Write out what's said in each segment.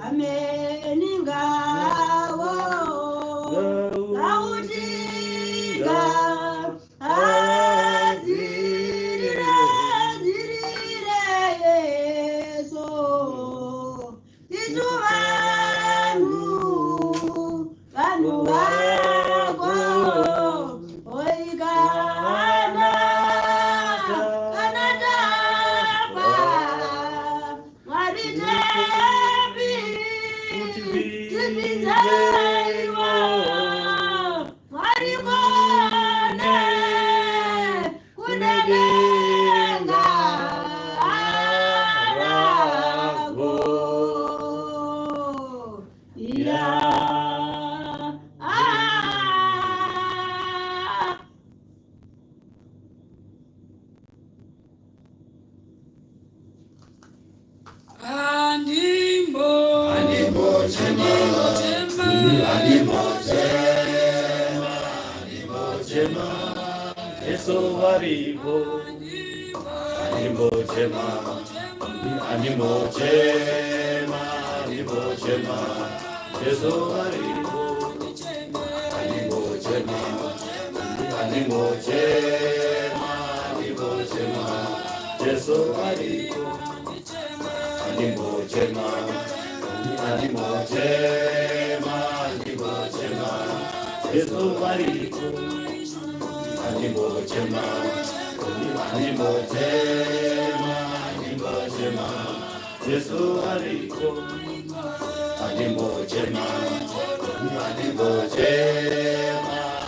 ameni ngawo ngautika azirire yeso isu vanhu vako oigana kanatapa mwari tepi tipinzaiwa mwari kone kunedenga rako Varibo Animochema Animochema Animochema Yeso Varibo Animochema Animochema Animochema Yeso Varibo Animochema Animochema Animochema Yeso Varibo Animochema, Animochema, Animochema, Yesu ariko. Animochema, Animochema,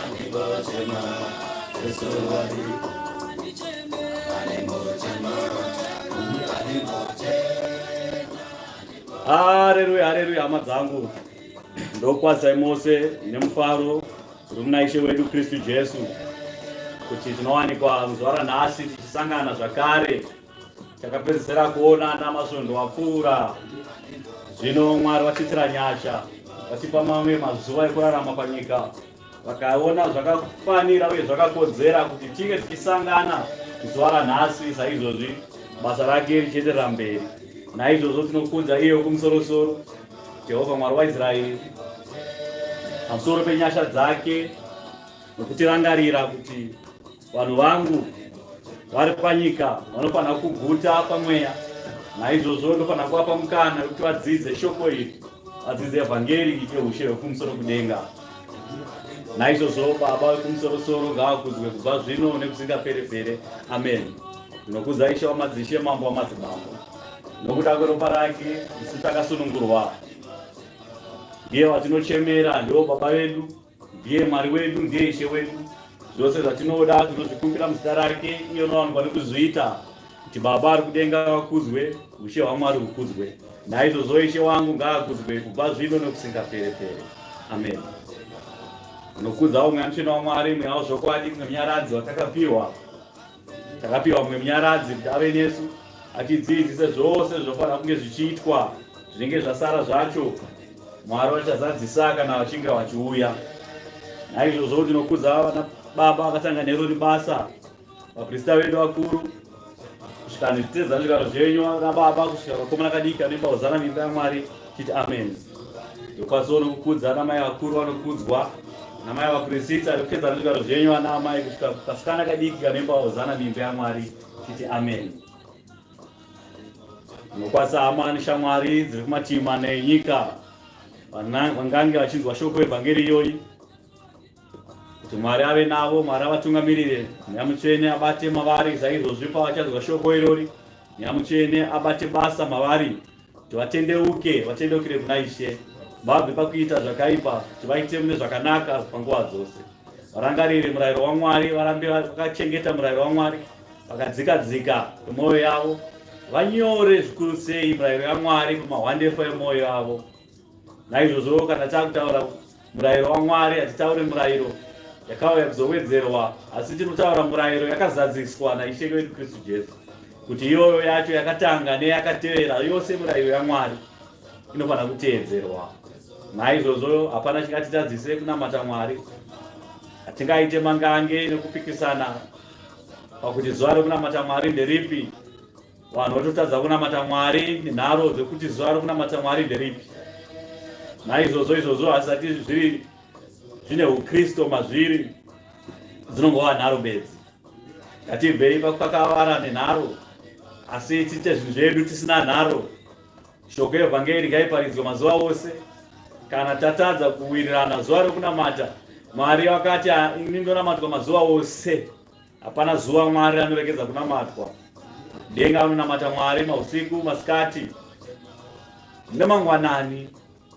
Animochema, Yesu ariko. Animochema, Animochema. Haleluya, haleluya hama dzangu. Ndokwazai mose nemufaro uri muna Ishe wedu Kristu Jesu, kuti tinowanikwa muzuva ranhasi tichisangana zvakare. Takapedzisira kuona ana masvondo apfuura. Zvino Mwari vachitira nyasha, vachipa mamwe mazuva ekurarama panyika. Vakaona zvakafanira uye zvakakodzera kuti tive tichisangana muzuva ranhasi saizvozvi basa rake richienderera mberi. Naizvozvo tinokudza iye wekumusoro-soro, Jehovha Mwari waIsraeri, pamusoro penyasha dzake nokutirangarira kuti vanhu vangu vari panyika vanofanira kuguta pamweya. Naizvozvo ndofanira kuvapa mukana wekuti vadzidze shoko iri, vadzidze evhangeri yeushe hwekumusoro kudenga. Naizvozvo Baba wekumusoro-soro ngavakudzwe kubva zvino nekusingapere-pere. Amen. Ndinokudza Ishe wamadzishe, Mambo wamadzimambo, nokuda kweropa rake isu takasunungurwa. Ndiye watinochemera, ndiwo Baba vedu, ndiye Mwari wedu, ndiye Ishe wedu. Zvose zvatinoda tinozvikumbira muzita rake, iye unowanikwa nekuzviita kuti Baba ari kudenga vakudzwe, ushe hwaMwari hukudzwe. Naizvozvo Ishe wangu ngaakudzwe kubva zvino nekusingapere-pere. Amen. Ndinokudza umwe mutsvene waMwari, mweya wezvokwadi, mumwe munyaradzi watakapiwa. Takapiwa mumwe munyaradzi kuti ave nesu atidzidzise zvose zvofanira kunge zvichiitwa, zvinenge zvasara zvacho Mwari vachazadzisa kana vachinge vachiuya. Naizvozvo ndinokudza vana baba vakatanga nerori basa, vaprista vedu vakuru, kusvika nezvitedza zvigaro zvenyu vana baba, kusvika vakomana kadiki vanoimba hozana muimba yaMwari, titi amen. Ndokwaziwo nokukudza ana mai vakuru vanokudzwa, ana mai vaprista vekupedza nezvigaro zvenyu vana amai, kusvika kasikana kadiki vanoimba hozana muimba yaMwari, titi amen. Ndinokwazisa hama neshamwari dziri kumativi mana enyika vangange vachinzwa shoko evhangeri iyoyi, kuti Mwari ave navo, Mwari avatungamirire. Mweya Mutsvene abate mavari saizvozvi pavachanzwa shoko irori. Mweya Mutsvene abate basa mavari kuti vatendeukire kuna Ishe, vabve pakuita zvakaipa kuti vaite mune zvakanaka panguva dzose. Varangarire murayiro waMwari, varambe vakachengeta murayiro waMwari, vakadzika-dzika kwemwoyo yavo, vanyore zvikuru sei murayiro yaMwari pamahwandefa emwoyo yavo. Naizvozvo kana takutaura murayiro waMwari, hatitaure murayiro yakauya kuzowedzerwa, asi tinotaura murayiro yakazadziswa naIshe wedu Kristu Jesu, kuti iyoyo yacho yakatanga neyakatevera yose murayiro yaMwari inofanira kuteedzerwa. Naizvozvo hapana chingatitadzise kunamata Mwari. Hatingaite mangange nekupikisana pakuti zuva rekunamata Mwari nderipi. vanhu vototadza kunamata Mwari nenharo dzekuti zuva rokunamata Mwari nderipi. Naizvozvo hasati zvine uKristu mazviri, dzinongova nharo bedzi. Ngatibvei pakakavara nenharo, asi tiite zvinhu zvedu tisina nharo. Shoko evhangeri ngaiparidzwe mazuva ose. Kana tatadza kuwirirana zuva rokunamata Mwari wakati inondonamatwa mazuva ose, hapana zuva Mwari anoregedza kunamatwa. Denga anonamata Mwari mausiku, masikati nemangwanani,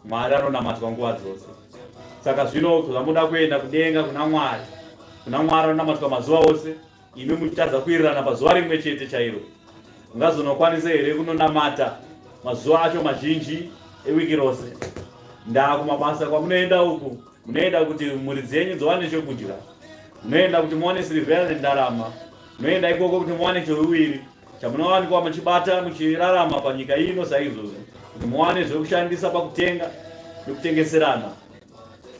Mwari anonamatwa nguva dzose. Saka zvino zvamuda kuenda kudenga kuna Mwari anonamatwa mazuva ose, imi muchitadza kuwirirana pazuva rimwe chete chairo, ungazonokwanisa here kunonamata mazuva acho mazhinji ewiki rose? Ndaa kumabasa kwamunoenda uku, munoenda kuti mhuri dzenyu dziwane chokudya, munoenda kuti muwane sirivhera nendarama, munoenda ikoko kuti muwane cheuwiri chamunowanikwa muchibata muchirarama panyika ino saizvozvo, kuti muwane zvekushandisa pakutenga nekutengeserana.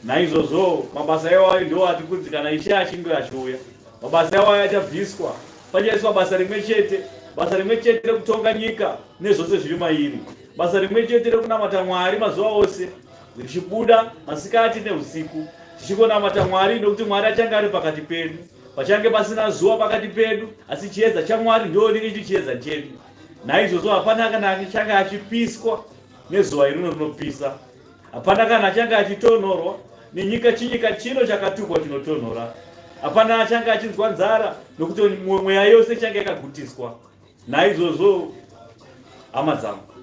Naizvozvo mabasa iwayo ndo ati kuti kana Ishe achinge achiuya, mabasa iwayo achabviswa, pachaiswa basa rimwe chete rekutonga nyika nezvose zviri mairi, basa rimwe chete rekunamata Mwari mazuva ose, richibuda masikati neusiku, tichikonamata Mwari nokuti Mwari achange ari pakati pedu. Pachange pasina zuva pakati pedu, asi chiedza chaMwari ndicho ndicho chiedza chedu. Naizvozvo hapana kana achange achipiswa nezuva irino rinopisa, hapana kana achange achitonhorwa nenyika chino chakatukwa chinotonhora, hapana achange achinzwa nzara nokuti mweya yose ichange yakagutiswa. Naizvozvo hama dzangu,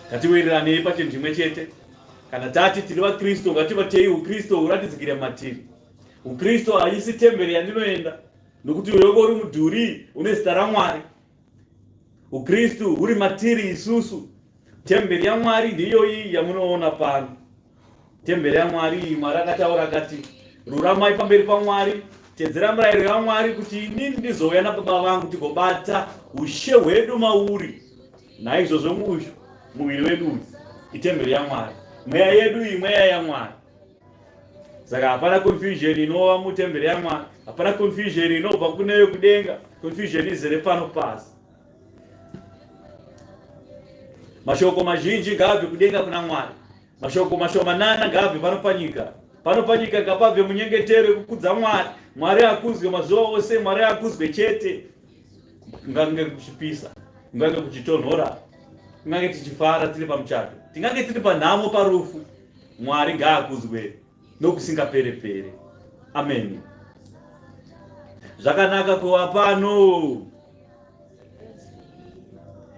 ngatiwiriranei pachinhu chimwe chete. Kana tati tiri vaKristu, ngativatei uKristu huratidzikire matiri. uKristu haisi temberi yandinoenda nokuti uyoko uri mudhuri une zita raMwari. uKristu huri matiri isusu. Temberi yaMwari ndiyo iyi yamunoona pano. Temberi yaMwari iyi Mwari akataura akati, ruramai pamberi paMwari, tedzera mirayiro yaMwari kuti inini ndizouya naBaba vangu tigobata ushe hwedu mauri. Naizvozvo muviri wedu uyu itemberi yaMwari, mweya yedu iyi mweya yaMwari. Saka hapana confusion inova mutemberi yaMwari, hapana confusion inobva kuneyo kudenga, confusion izere pano pasi. Mashoko mazhinji ngaabve kudenga kuna Mwari, mashoko mashomanana ngaabve pano panyika. Pano panyika ngapabve munyengetero yekukudza Mwari. Mwari akuzwe mazuva ose, Mwari akuzwe chete. Kungange kuchipisa, kungange kuchitonhora, kungange tichifara tiri pamuchato, tingange tiri panhamo parufu, Mwari ngaakuzwe nokusingapere-pere. Amen. Zvakanaka kuva pano.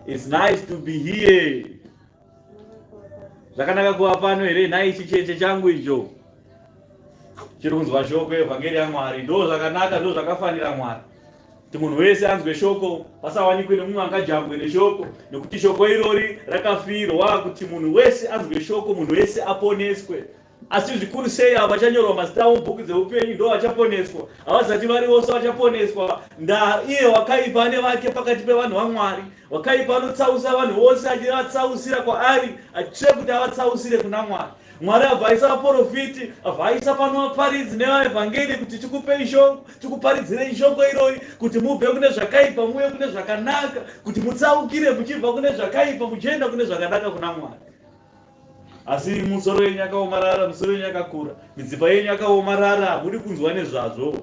It's nice to be here. Zvakanaka kuva pano here, nhai chicheche changu icho chiri kunzwa shoko evhangeri yaMwari. Ndo zvakanaka, ndo zvakafanira Mwari kuti munhu wese anzwe shoko, pasawanikwe nemumwe angajambwe neshoko, nekuti shoko irori rakafirwa kuti munhu wese anzwe shoko, munhu wese aponeswe. Asi zvikuru sei ava vachanyorwa mazita avo mubhuku dzeupenyu ndo vachaponeswa, havazati vari vose vachaponeswa. Ndaa iye wakaipa ane vake pakati pevanhu vaMwari, wakaipa anotsausa vanhu vose achivatsausira kwaari, achisve kuti avatsausire kuna Mwari. Mwari abva aisa vaprofiti, abva aisa pano vaparidzi nevaevhangeri kuti tikupei shoko, tikuparidzirei shoko irori, kuti mubve kune zvakaipa muuye kune zvakanaka, kuti mutsaukire muchibva kune zvakaipa muchienda kune zvakanaka kuna Mwari. Asi musoro yenyu yakaomarara, musoro yenyu yakakura, midzipa yenyu yakaomarara, hamudi kunzwa nezvazvo,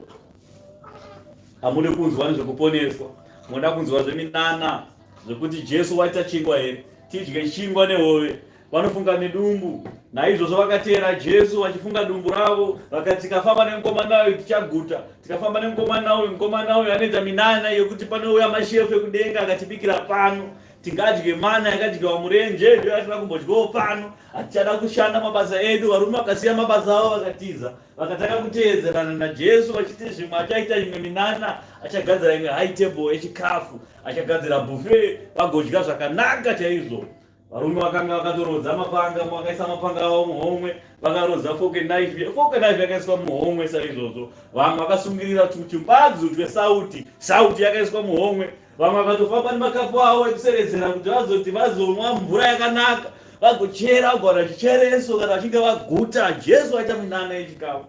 hamudi kunzwa nezvekuponeswa, munoda kunzwa zveminana, zvekuti Jesu waita chingwa here, tidye chingwa nehove. Vanofunga nedumbu. Naizvozvo vakateera Jesu vachifunga dumbu ravo, vakati tikafamba nemukomana uyu tichaguta, tikafamba nemukomana uyu anoita minana yekuti panouya mashefu ekudenga akatibikira pano, tingadye mana yakadyiwa murenje, ndio yatina kumbodyawo pano, hatichada kushanda mabasa edu. Varume vakasiya mabasa avo vakatiza, vakataka kuteedzerana naJesu, vachiti zvimwe achaita imwe minana, achagadzira imwe high table yechikafu, achagadzira buffet, vagodya zvakanaka chaizvo. Varume vakanga vakatorodza mapanga, vakaisa mapanga avo muhomwe, vakarodza fork and knife yakaiswa muhomwe saizvozvo. Vamwe vakasungirira tuchimbadzu twesauti, sauti yakaiswa muhomwe. Vamwe vakatofamba nemakapu avo ekuseredzera kuti vazoti vazomwa mvura yakanaka, vagochera vagora chichereso kana vachinge vaguta. Jesu aita minana yechikafu.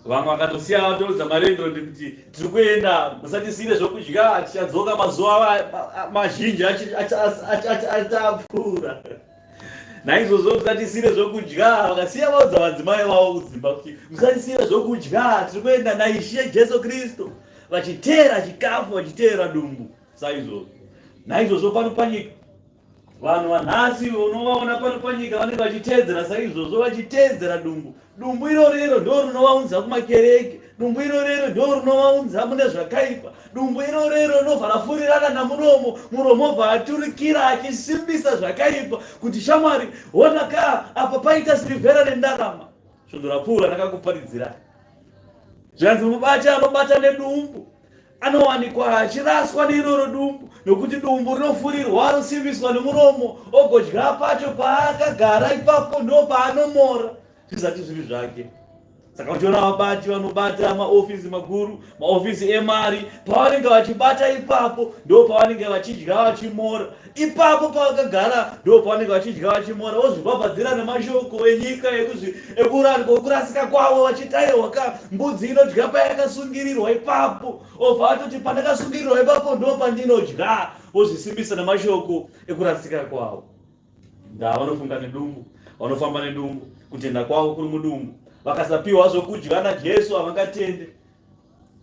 vamwe vakatosiya vatodza marendo kuti tiri kuenda, musatisire zvokudya, tichadzoka mazuva mazhinji achapfuura. Naizvozvo musatisire zvokudya, vakasiya vaudza vadzimai vavo kudzimba kuti musatisire zvokudya, tiri kuenda naIshe Jesu Kristu, vachiteera chikafu, vachiteera dumbu. Saizvozvo naizvozvo pano panyika vanhu vanhasi unovaona pano panyika vanenge vachiteedzera saizvozvo, vachiteedzera dumbu. Dumbu irorero ndo runovaunza kumakereke, dumbu irorero ndo runovaunza mune zvakaipa, dumbu irorero rinovhara furirana namuromo, muromo obva aturikira achisimbisa zvakaipa kuti shamwari onaka apa paita sirivhera rendarama. Svondo rapfuura ndakakuparidzirai, zvanzi mubati anobata nedumbu anowanikwa achiraswa neiroro dumbu, nokuti dumbu rinofurirwa rosimbiswa nemuromo, ogodya pacho paakagara ipapo ndo paanomora zvisati zviri zvake. Saka uchiona vabati vanobata maofisi makuru, maofisi emari, pavanenge vachibata ipapo ndo pavanenge vachidya vachimora, ipapo pavakagara ndo pavanenge vachidya vachimora, vozvibhabhadzira nemashoko enyika ekurasika kwavo, vachitaiwa ka mbudzi inodya payakasungirirwa ipapo, obva atoti pandakasungirirwa ipapo ndo pandinodya, vozvisimbisa nemashoko ekurasika kwavo. Ndaa vanofunga nedumbu, vanofamba nedumbu, kutenda kwavo kuri mudumbu. Vakasapiwa zvokudya naJesu havangatende.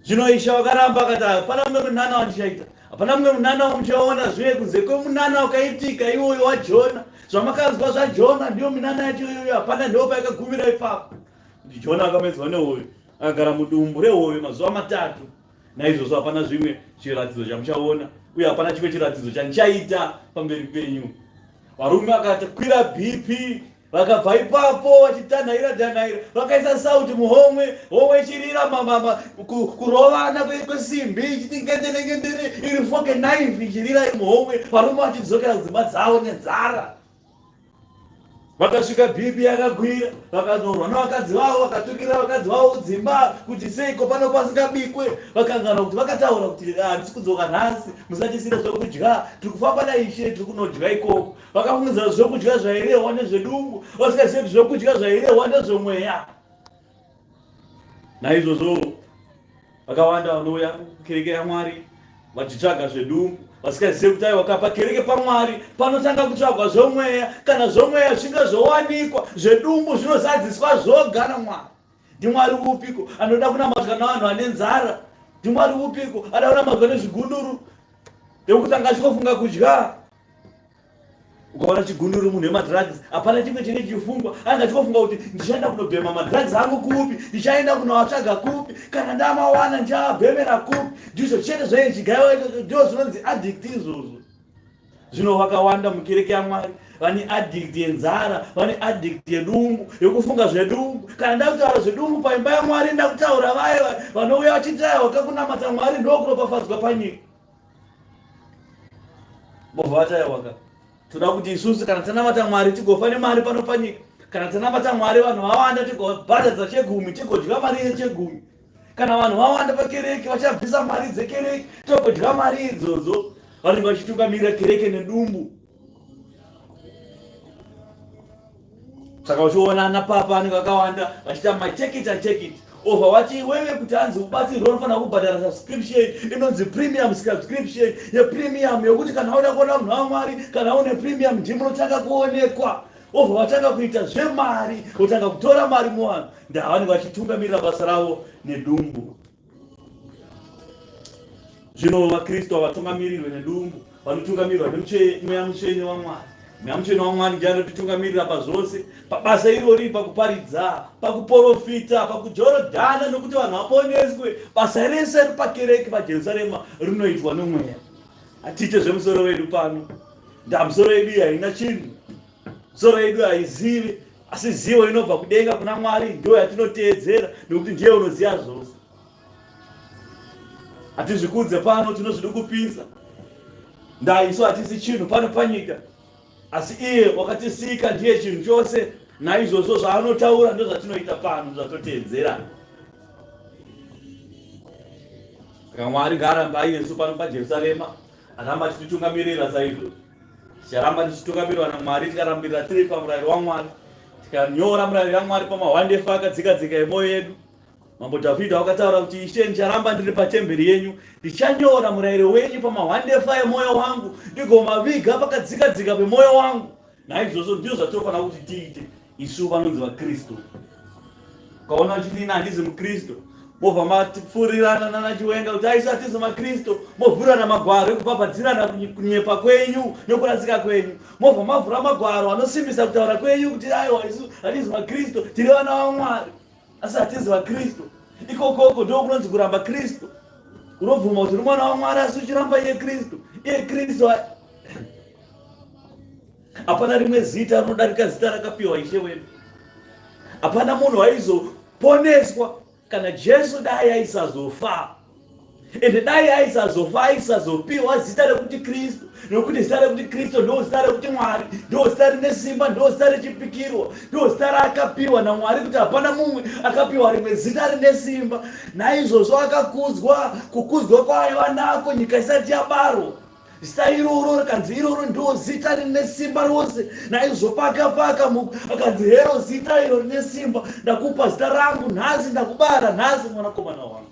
Zvino Ishe vakaramba akati hapana mumwe munana wandichaita, hapana mumwe munana wamuchaona zviye kunze kwemunana wakaitika iwoyo waJona. Zvamakanzwa zvaJona ndiyo minana yacho iyoyo, hapana ndo paikagumira ipapo. Kuti Jona akamedzwa nehoyo, akagara mudumbu rehoyo mazuva 3. Naizvozvo hapana zvimwe chiratidzo chamuchaona, uye hapana chimwe chiratidzo chandichaita pamberi penyu. Varume vakakwira BP, vakabva ipapo vachitanhaira, vakaisa sauti muhomwe, homwe ichirira kurovana kwesimbi ichiti ngendere iri foke naifi ichirira muhomwe, varume vachidzokera kudzimba dzavo nenzara. Vakasvika BP yakagwira, vakanyorwa navakadzi vavo, vakatukira vakadzi vavo kudzimba kuti seiko pano pasingabikwe. Vakangana kuti vakataura kuti handisi kudzoka nhasi, musatisire zvokudya, tiri kufamba naIshe, tiri kunodya ikoko. Vakafungidzira zvokudya zvairehwa nezvedumbu, vasingazivi kuti zvokudya zvairehwa nezvomweya. Naizvozvo vakawanda vanouya kukereke yaMwari vachitsvaga zvedumbu, vasingazivi kuti aiwa pakereke paMwari panotanga kutsvagwa zvomweya. Kana zvomweya zvinge zvowanikwa, zvedumbu zvinozadziswa zvoga naMwari. NdiMwari upiko anoda kunamatwa navanhu vane nzara? NdiMwari upiko anoda kunamatwa nezvigunduru yekuti angachifunga kudya? Ukaona chigunduru munhu wemadrugs, hapana chimwe chine chifungwa, angachifunga kuti ndichaenda kunobhema madrugs angu kupi, ndichaenda kunovatsvaga kupi, kana ndamawana ndichaabhemera kupi. Ndizvo chete zvainjigaiwa, ndio zvinonzi addict izvozvo. Zvino vakawanda mukereke yaMwari vane addict yenzara, vane addict yedumbu, yokufunga zvedumbu. Kana ndakutaura zvedumbu paimba yaMwari, ndakutaura vaya vanouya vachitaya wakakunamata Mwari ndokunopafadzwa panyika. Bobva vataiwaka. Toda kuti isusu kana tanamata Mwari tigofa nemari pano panyika. Kana tanamata Mwari vanhu vawanda tigobhadhadza chegumi, tigodya mari yechegumi. Kana vanhu vawanda pakereke vachabvisa mari dzekereke, togodya mari idzodzo. Vanenge vachitungamirira kereke nedumbu. Saka uchiona anapapa anenge akawanda vachita take it. Obva vati wewe kuti hanzi ubatsirwe unofanira kubhadhara subscription inonzi premium subscription yepremium, yokuti kana uda kuona munhu waMwari, kana une premium ndimo unotanga kuonekwa. Obva vatanga kuita zvemari, votanga kutora mari muvanhu. Ndavanenge vachitungamirira basa ravo nedumbu. Zvino vaKristu havatungamirirwe nedumbu, vanotungamirirwa nemweya mutsvene waMwari. Mweya mutsvene waMwari ndiye anotitungamirira pazvose, pabasa irori, pakuparidza, pakuprofita, pakujorodhana nokuti vanhu vaponeswe. Basa rese ripakereke paJerusarema rinoitwa nomweya. Hatiite zvemusoro wedu pano. Misoro yedu haina chinhu, misoro yedu haizivi, asi zivo inobva kudenga kuna Mwari ndio yatinoteedzera, nokuti ndiye unoziva zvose. Hatizvikudze pano, tinozvidukupisa. Isu hatisi chinhu pano panyika, asi iye wakatisika ndiye chinhu chose. Naizvozvo zvaanotaura ndo zvatinoita pano, zvatoteedzera. Saka Mwari ngaaramba aiyesu pano paJerusarema, aramba achititungamirira saizvozvo. Ticharamba tichitungamirirwa naMwari, tikarambirira tiri pamurayiro waMwari, tikanyora murayiro yaMwari pamahwandefa akadzika-dzika emwoyo yedu. Mambo Dhavhidha wakataura kuti Ishe, ndicharamba ndiri patemberi yenyu, ndichanyora murayiro wenyu pamahwandefa emwoyo wangu, ndigomaviga pakadzikadzika pemwoyo wangu. Naizvozvo ndizvo zvatinofanira kuti tiite isu vanonzi vaKristu. Ukaona kuti nini handizi muKristu, mobva mapfurirana nanachiwenga kuti aisu hatizi maKristu, movhurana magwaro ekupapadzirana kunyepa kwenyu nokurasika kwenyu. Mobva mavhura magwaro anosimbisa kutaura kwenyu kuti aiwa isu hatizi maKristu, tiri vana vaMwari, asi hatizi vaKristu. Ikokoko ndo kunonzi kuramba Kristu. Unobvuma kuti uri mwana waMwari asi uchiramba iye Kristu. Iye Kristu hapana rimwe zita rinodarika zita rakapiwa Ishe wedu. Hapana munhu aizoponeswa kana Jesu dai aisazofa. Ende dai aisazofa aisazopiwa zita rekuti Kristu, nokuti zita rekuti Kristu ndo zita rekuti Mwari, ndo zita rine simba, ndo zita rechipikirwa, ndo zita raakapiwa naMwari kuti hapana mumwe akapiwa rimwe zita rine simba. Naizvozvo akakudzwa, kukudzwa kwaaiva nako nyika isati yabarwa. Zita iroro rikanzi iroro ndo zita rine simba rose. Naizvozvo pakapaka akanzi hero zita iro rine simba, ndakupa zita rangu nhasi, ndakubara nhasi mwanakomana wangu.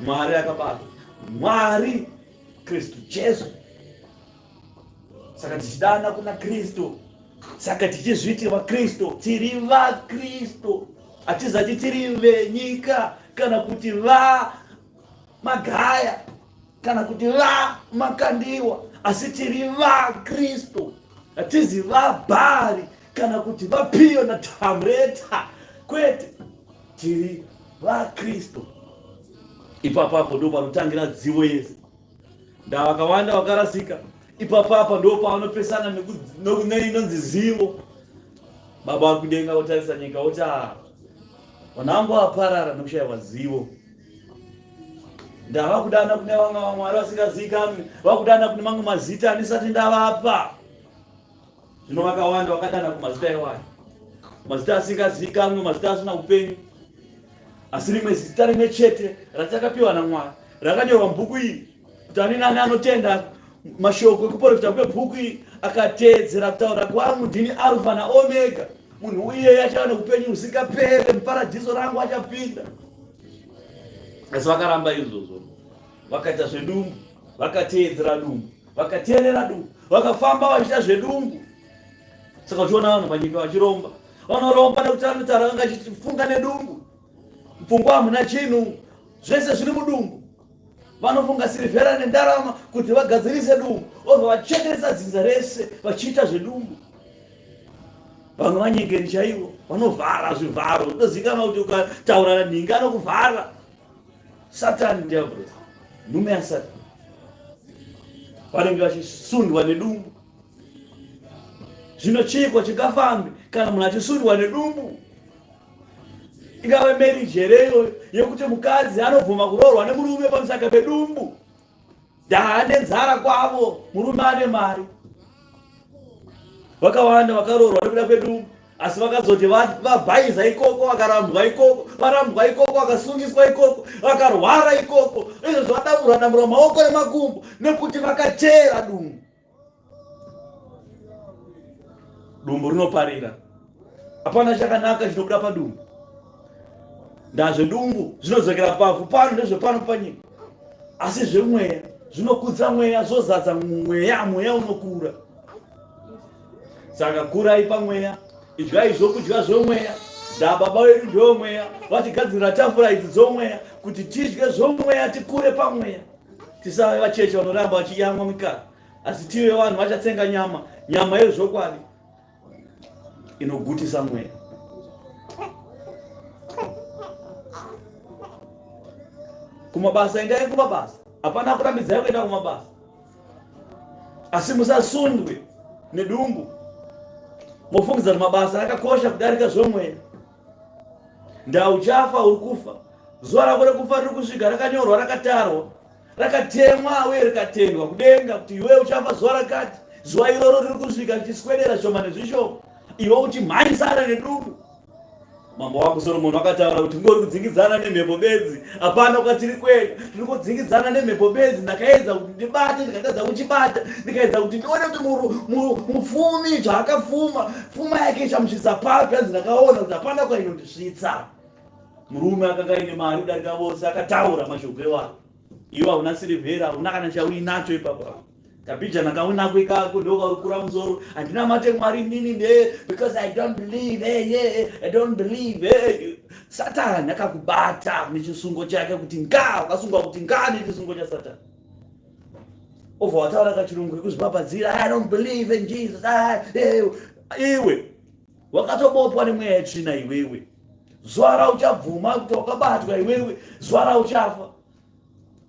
Mwari akabata, Mwari Kristu Jesu. Saka tichidana kuna Kristu, saka tichizviti vaKristu, tiri vaKristu. Hatizati tiri venyika kana kuti magaya kana kuti makandiwa, asi tiri vaKristu. Hatizi vaBhari kana kuti vaPiyo naTamureta, kwete, tiri vaKristu. Ipapapo ndo panotangira dzivo yese. Ndavakawanda vakarasika, ipapapa ndo pavanopesana neinonzi zivo. Baba kudenga otarisa nyika oti vanangu vaparara nokushayiwa zivo. Ndavakudana kune vamwe vaMwari vasingazivikanwi, vakudana kune mamwe mazita andisati ndavapa. Zvino vakawanda vakadana kumazita iwayo, mazita asingazivikanwi, mazita asina upenyu. Asi rimwe zita rimwe chete ratakapiwa naMwari, rakanyorwa mubhuku iri, kuti ani nani anotenda mashoko ekuprofita kwebhuku iri akateedzera kutaura kwangu, ndini Alpha naOmega, munhu iyeye achava neupenyu husingaperi, muparadiso rangu achapinda. Asi vakaramba izvozvo, vakaita zvedumbu, vakateedzera dumbu, vakateerera dumbu, vakafamba vachiita zvedumbu. Saka uchiona vanhu panyika vachiromba, vanoromba nekuti anotaura vanga achifunga nedumbu. Mupfungwa hamuna chinhu, zvese zviri mudumbu. Vanofunga sirivhera nendarama kuti vagadzirise dumbu, obva vachekeresa dzinza rese vachiita zvedumbu. Vamwe vanyengeri chaivo, vanovhara zvivharo, unozikanwa kuti ukataura nanhingi anokuvhara. Satani ndiabhuresa, nhume yaSatani. Vanenge vachisundwa nedumbu. Zvino chiko chingafambi kana munhu achisundwa nedumbu? Ingave marriage hereyo yekuti mukadzi anobvuma kuroorwa nemurume pamusaka pedumbu. Jaha nenzara kwavo, murume ane mari. Vakawanda vakaroorwa nekuda kwedumbu, asi vakazoti vabhaiza ikoko, vakarambwa ikoko, varambwa ikoko, vakasungiswa ikoko, vakarwara ikoko. Izvo vadamura maoko nemakumbo nekuti vakateera dumbu. Dumbu rinoparira, hapana chakanaka chinobuda padumbu. Ndazvedumbu zvinodzokera pavhu pano nezvepano panyika, asi zvemweya zvinokudza mweya, zvozadza mweya, mweya unokura. Saka kurai pamweya, idyai zvokudya zvomweya. Baba vedu ndovomweya, vatigadzirira tafura idzi dzomweya, kuti tidye zvomweya, tikure pamweya. Tisave vacheche vanoramba vachiyamwa mikaka, asi tive vanhu vachatsenga nyama, nyama yezvokwadi inogutisa mweya. Kumabasa endai kumabasa, hapana kurambidzai kuenda kumabasa, asi musasundwe nedumbu. Mofungidza kuti mabasa akakosha kudarika zvomweya. Ndauchafa uri kufa, zuva rako rekufa riri kusvika, rakanyorwa, rakatarwa, rakatemwa uye rikatendwa kudenga kuti iwe uchafa zuva rakati. Zuva iroro riri kusvika richiswedera shoma nezvishoma, iwe uchimhanyisana nedumbu. Mambo wako Solomoni wakataura kuti ngori kudzingidzana nemhepo bedzi, hapana kwatiri kwenda, tiri kudzingidzana nemhepo bedzi. Ndakaedza kuti ndibate, ndikatadza kuchibata, ndikaedza kuti ndione kuti mufumi zvaakafuma, pfuma yake ichamusvitsa papi, hanzi ndakaona kuti hapana kwainondisvitsa. murume akanga ine mari kudarika vose akataura mashoko evanhu. Iwe hauna silivheri, hauna kana chauinacho ipapo. Kapijana kaunako ikako ndokaukura musoro, handina mate Mwari nini because I don't believe, I don't believe. Satani akakubata nechisungo chake kuti wakasungwa kuti nechisungo chaSatani. Obva wataura kachirungu kekuzvipapadzira, I don't believe in Jesus. Iwe wakatobopwa nemweya yetsvina iwewe. Zuva rauchabvuma kuti wakabatwa iwewe, zuva rauchafa.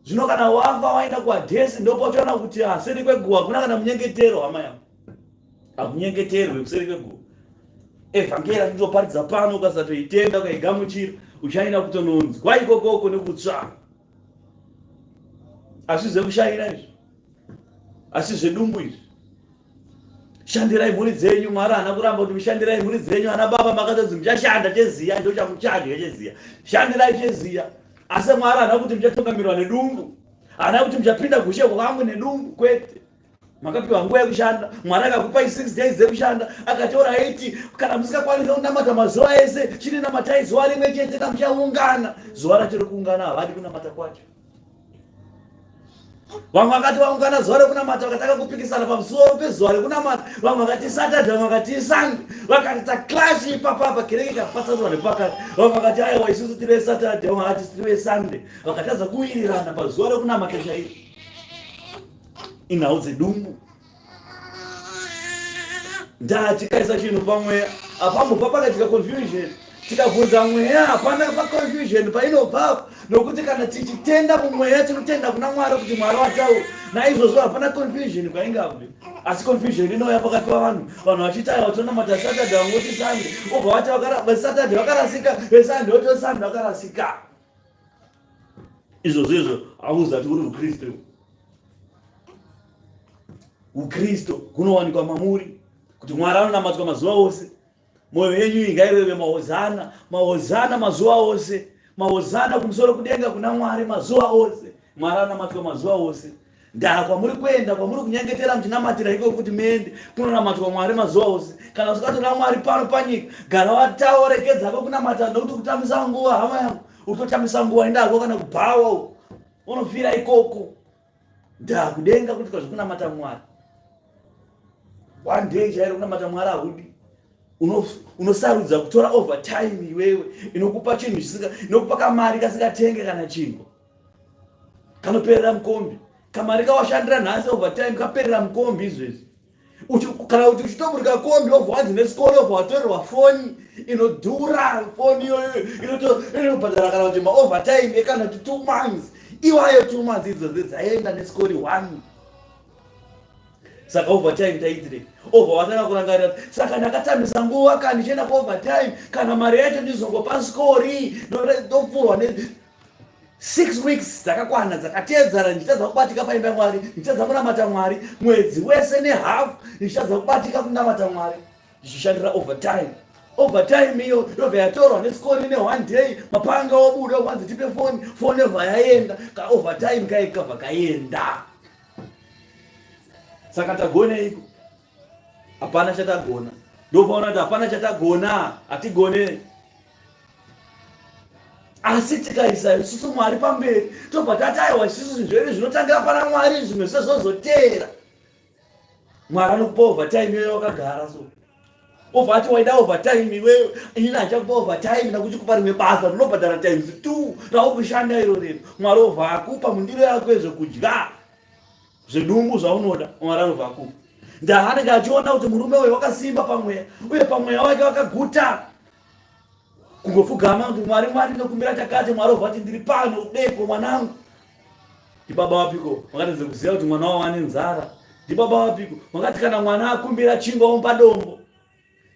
Zvino kana wafa waenda kuHadhesi ndopotaona kuti seri kweguwa kuna kana munyengetero hama yangu. Hakunyengeterwe kuseri kweguwa. Evhangeri ndinoparidza pano ukasatoitenda ukaigamuchira uchaenda kutononzwa ikokoko nekutsvaka. Asi zvekushaira izvi. Asi zvedumbu izvi. Shandirai mhuri dzenyu. Mwari haana kuramba kuti mushandirai mhuri dzenyu. Ana baba makatodzi muchashanda cheziya ndo chamuchadya cheziya. Shandirai cheziya. Asi Mwari haana kuti muchatungamirwa nedumbu. Haana kuti muchapinda gushe kwangu nedumbu, kwete. Makapiwa nguva yekushanda. Mwari akakupai 6 days dzekushanda. Akatora 8 kana musingakwanisa kunamata mazuva ese, chinamatai zuva rimwe chete kana muchaungana. Zuva racho rekuungana havadi kunamata kwacho. Vamwe vakati vaungana zuva rekunamata vakataka kupikisana pamusoro pezuva rekunamata. Vamwe vakati Saturday, vamwe vakati Sunday. Vakati taklash ipapapa kereke ikapatsanurwa nepakati. Vamwe vakati aiwa isusu tiri Saturday, vamwe vakati tiri Sunday. Vakatadza kuwirirana pazuva rekunamata chairo. Inhau dzedumbu. Tikaisa chinhu pamweya apambobva pakaitika confusion. Tikabvunza mweya hapana paconfusion painobva, nokuti kana tichitenda mumweya tinotenda kuna Mwari kuti Mwari wataura. Naizvozvo hapana confusion kwaingabve. Asi confusion inouya pakati pavanhu. Vanhu vachiti aiwa tonamata Saturday vamwe voti Sunday. Obva vati veSaturday vakarasika, veSunday voti Sunday vakarasika. Izvozvo hauzati uri muKristu. Ukristu kunowanikwa mamuri kuti Mwari anonamatwa mazuva ose. Mwoyo yenyu ngaireve mahozana, mahozana mazuva ose, mahozana kumusoro kudenga kuna Mwari mazuva ose. Mwari anonamatwa mazuva ose. Ndaa kwamuri kuenda, kwamuri kunyengetera muchinamatira iko kuti muende kunonamatwa Mwari mazuva ose. Kana usingatoona Mwari pano panyika, gara watauregedzako kunamata nokuti kutambisa nguva hama yangu. Utotambisa nguva endako kana kubhawa unofira ikoko. Ndaa kudenga kuti kwazvokunamata Mwari. One day chairo kunamata Mwari haudi. Unosarudza kutora overtime iwewe inokupa chinhu chisika, inokupa kamari kasingatenge kana chinhu. Kanoperera mukombi. Kamari kawashandira nhasi overtime kaperera mukombi izvezvi. Kana kuti uchitomurika kombi obva wanzi nesikoro obva watorerwa foni inodhura, foni iyoyo inobhadhara kana kuti maovertime ekana kuti 2 months. Iwayo 2 months idzodzo dzaenda nesikori 1. Saka overtime taitire. Obva watanga kurangarira. Saka ndakatambisa nguva kana ndichienda kuovertime. Kana mari yacho ndizongopa sikori. Ndopfurwa 6 weeks dzakakwana dzakatedzana ndichitadza kubatika paimba Mwari. Ndichitadza kunamata Mwari. Mwedzi wese nehalf ndichitadza kubatika kunamata Mwari. Ndichishandira overtime. Overtime iyo yobva yatorwa nesikori ne1 day. Mapanga obuda wanzi tipe foni. Foni yobva yaenda. Ka overtime kaikabva kaenda. Saka tagone iko. Hapana chatagona. Ndopaona kuti hapana chatagona. Hatigone. Asi tikaisa isusu Mwari pamberi, tobva tati aiwa isusu zvinhu zvinotangira pana Mwari zvimwe sezvozotera. Mwari anokupa overtime iwewe wakagara so. Obva ati waida overtime iwewe, ini ndachakupa overtime ndakuchikupa rimwe basa rinobhadhara times 2 raukushanda iro rero. Mwari obva akupa mundiro yako yezvokudya. Zvedumbu zvaunoda Mwari anobva akupa. Ndaanenge achiona kuti murume uyu wakasimba pamweya, uye pamweya wake wakaguta. Kungofugama kuti Mwari nokumbira chakati. Mwari obva ati ndiri pano deko mwanangu. Ndibaba wapiko wakatadza kuziva kuti mwana wavo ane nzara. Ndibaba wapiko wakati kana mwana akumbira chingwa omupa dombo.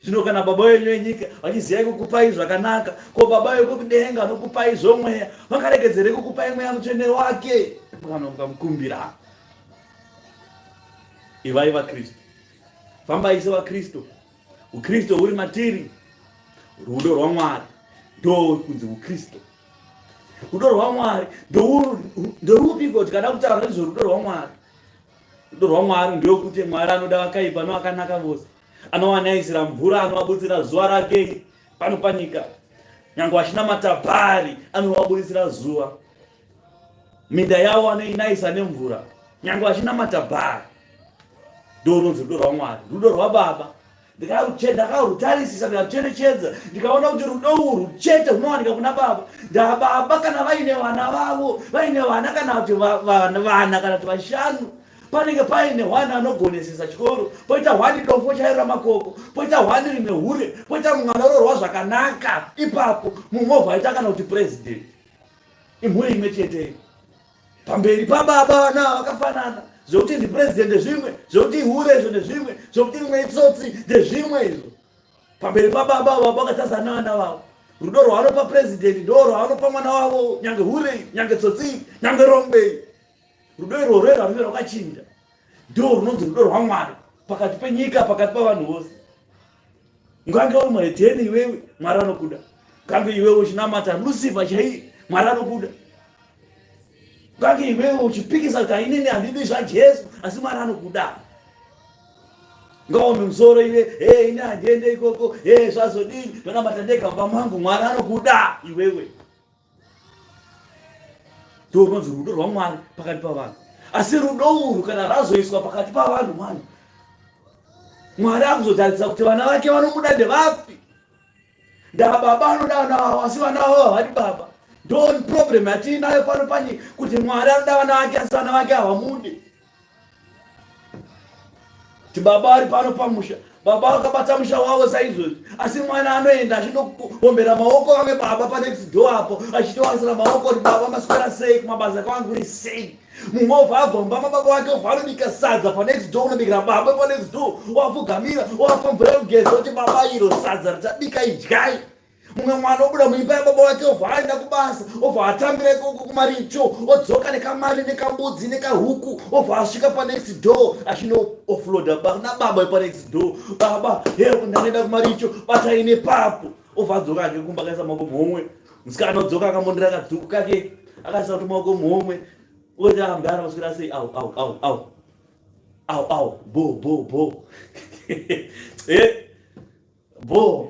Zvino kana baba wenyu wenyika vachiziva kukupai zvakanaka, ko baba wekudenga anokupai zvomweya vakaregedzere kukupai mweya mutsvene wake kana ukamukumbira. Ivai vaKristu. Fambai sevaKristu. Ukristu huri matiri. Rudo rwaMwari ndo kunzi uKristu. Rudo rwaMwari ndorupi kuti kana kutaura nezverudo rwaMwari. Rudo rwaMwari ndokuti Mwari anoda vakaipa nevakanaka vose. Anowanaisira mvura, anovabutsira zuva rake pano panyika. nyangwe vachina matabhari anovaburisira zuva, minda yavo anoinaisa nemvura, nyangwe vachina matabhari. Ndorunzi rudo rwaMwari, rudo rwaBaba. Ndakarutarisisa ndikarucherechedza ndikaona kuti rudo urwu chete runowanika kuna Baba. Baba kana vaine vana vavo, vaine vana kana kuti vana kana kuti vashanu, panenge paine hwana anogonesesa chikoro, poita hwani dombo chaira makoko, poita hwani rine hure, poita mwana urorwa zvakanaka, ipapo mumovha aita kana kuti president. Imhuri imwe chete pamberi paBaba vana vakafanana. Zvokuti ndipresident ndezvimwe, zvokuti ihurezo ndezvimwe, zvokuti rimwe itsotsi ndezvimwe izvo. Pamberi paBaba Baba vakatazana vana vavo. Rudo rwavanopa president ndo rwavanopa mwana wavo, nyange hure, nyange tsotsi, nyange rombe. Rudo irworwo rwunenge rwakachinja. Ndo runonzi rudo rwaMwari pakati penyika, pakati pavanhu vose. Ngange uri muHedheni iwewe, Mwari anokuda. Ngange iwewe uchinamata Lucifer chaiye, Mwari anokuda. Ngange iwewe uchipikisa Kaini handidi zvaJesu, asi Mwari anokuda. Ngaome musoro iwe, ine handiende ikoko, zvazodini, ndonamata ndega baba mangu, Mwari anokuda iwewe. Ndo runonzi rudo rwaMwari pakati pavanhu. Asi rudo urwu kana razoiswa pakati pavanhu mwana, Mwari akuzotarisira kuti vana vake vanomuda ndevapi. Baba anoda vana vavo, asi vana vavo havadi Baba. Ndo problem yatinayo pano panyika, kuti Mwari anoda vana vake asi vana vake havamudi. Kuti Baba ari pano pamusha, Baba akabata musha wavo saizvozvi, asi mwana anoenda achinokombera maoko vamwe Baba panext door apo, achitowasira maoko kuti Baba maswera sei, kumabasa kwangu uri sei. Mumovha agomba Baba wake vanobika sadza panext door, unobikira Baba panext door, wapfugamira wapa mvura yekugeza kuti Baba iro sadza richabika idyai. Mumwe mwana obuda muimba yaBaba wake aenda kubasa, obva atambira ikoko kumaricho, odzoka nekamari nekambudzi nekahuku, obva asvika panext door achino offloada naBaba panext door. Baba ndanoenda kumaricho, batai nepapo. Obva adzoka ake kumba akaisa maoko muhomwe. Musikana odzoka akamondera kadhuku kake akaisa kuti maoko muhomwe. Oti akagara maswera sei, au bo bo.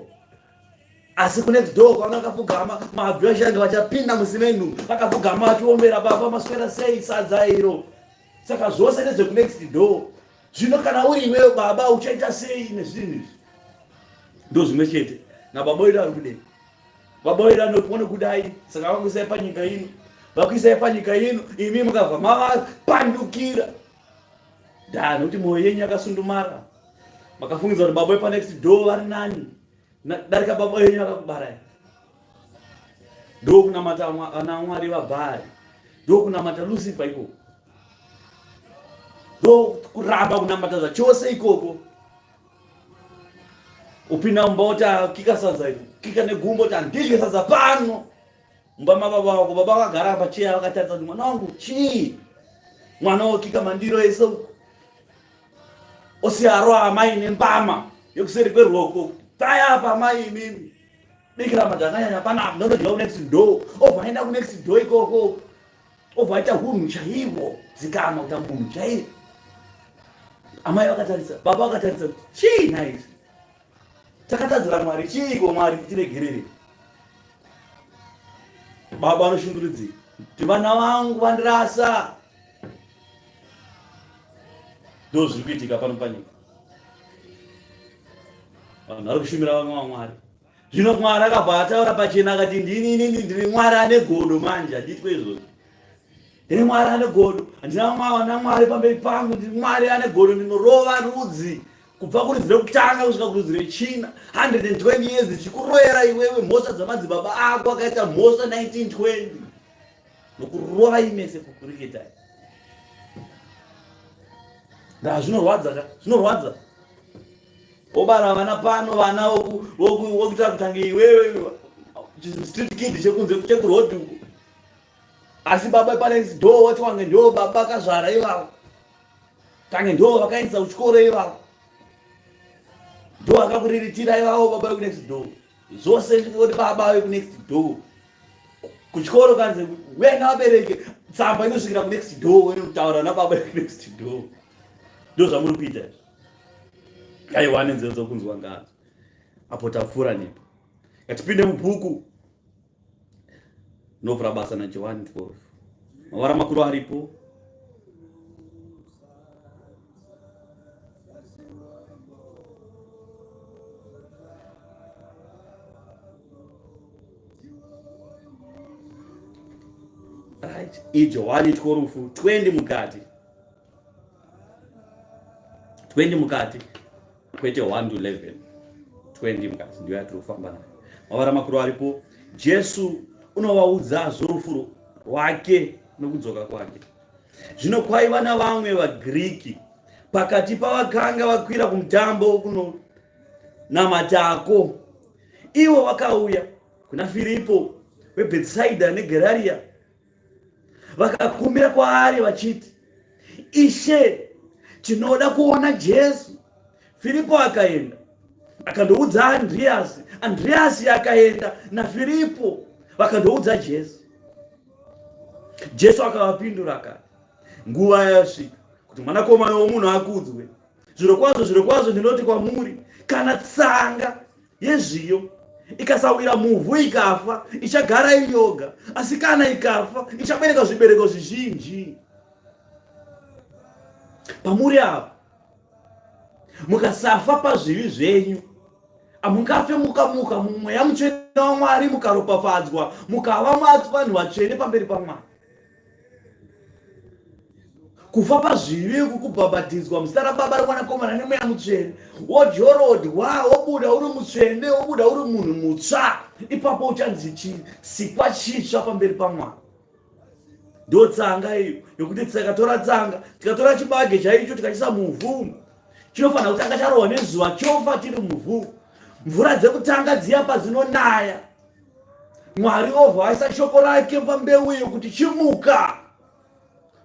Asi kunext door kwaona akapfugama, mabvi ashange vachapinda musimenu, akapfugama achiombera Baba maswera sei sadza iro. Saka zvose nezvekunext door. Zvino kana uri iwewe Baba uchaita sei nezvinhu izvi? Ndo zvimwe chete naBaba wedu ari kudei. Baba wedu anopone kudai, saka vakuisai panyika ino. Vakuisai panyika ino, imi mukabva mavapandukira. Nokuti mwoyo yenyu yakasundumara. Makafungidza kuti Baba wepanext door vari nani darika Baba wenyu akakubarai. Ndo kunamata ana Mwari vaBhaari, ndo kunamata Lucifer ikoko, ndo kuramba kunamata zvachose ikoko. Upinda mumba kuti akika sadza iko, kika negumbo kuti handidye sadza pano. Mumba maBaba vako, Baba vakagara pacheya vakataridza kuti mwana wangu chii? Mwana wokika mandiro ese uko, osiyarwa amai nembama yekuseri kweruoko. Taya apa mai mimi. Bikira madakanya panapa ndonodya kunext door. Obva aenda kunext door ikoko. Obva aita hunhu chaivo, dzikama kuti munhu chaivo. Amai vakatarisa, Baba vakatarisa, chii naizvi? Takatadzira Mwari, chiiko Mwari tiregerere? Baba anoshungurudzira kuti vana vangu vandirasa. Ndo zviri kuitika pano panyika. Vanhu vari kushumira vamwe vaMwari. Zvino Mwari akabva ataura pachena akati ndini Mwari ane godo manje, handitwe izvozvo. Ndine Mwari ane godo, handina vana Mwari pamberi pangu, ndini Mwari ane godo, ndinorova rudzi kubva kurudzi rekutanga kusvika kurudzi rechina, 120 years ndichikuroyera iwewe mhosva dzamadzibaba ako akaita mhosva 1920, nokurova imese kukureketai. Zvinorwadza, zvinorwadza. Obara vana pano, vana wokuita kutange iwewe street kid chekurodi uko. Asi Baba panext door wati wange ndo Baba akazvara ivavo, tange ndo vakaendesa kuchikoro ivavo, ndo akakuriritira ivavo. Baba vekunext door zvose kuti Baba vekunext door. Kuchikoro kanzi wena vabereke tsamba inosvikira kunext door, wene kutaura naBaba vekunext door. Ndo zvamuri kuita izvi. Aiwa nenzero dzokunzwa ngadzo. Apo tapfuura nepo. Ngatipinde mubhuku novhura basa naJohani 12. Mavara makuru aripo. Right, iJohani 12 20 mukati. 20 mukati kwete 1 to 11. 20 mukati ndio yatiri kufamba nayo. Mavara makuru aripo. Jesu unovaudza zvorufu rwake nokudzoka kwake. Zvino kwaiva navamwe vaGiriki pakati pavakanga vakwira kumutambo kunonamatako. Ivo vakauya kuna Firipo weBhetsaida neGeraria, vakakumbira kwaari vachiti, Ishe, tinoda kuona Jesu. Firipo akaenda akandoudza Andreasi. Andreasi akaenda naFiripo vakandoudza Jesu. Jesu akavapindura akati, nguva yasvika kuti Mwanakomana woMunhu akudzwe. Zvirokwazvo ndinoti kwamuri, kana tsanga yezviyo ikasawira muvhu ikafa, ichagara iri yoga, asi kana ikafa ichabereka zvibereko zvizhinji. Pamuri apa mukasafa pazvivi zvenyu, amungafe mukamuka mumweya mutsvene waMwari, mukaropafadzwa, mukava vanhu vatsvene pamberi paMwari. Kufa pazvivi kukubhabhatidzwa muzita raBaba neMwanakomana neMweya Mutsvene, wojorodwa, wobuda uri mutsvene, wobuda uri munhu mutsva. Ipapo uchanzi sikwa chitsva pamberi paMwari. Ndo tsanga iyo yokuti tikatora tsanga, tikatora chibage chaicho tikachisa muvhu, chinofanira kutanga charohwa nezuva chofa tiri muvhu. Mvura dzekutanga dziya padzinonaya, Mwari obva aisa shoko rake pambeu iyo kuti chimuka.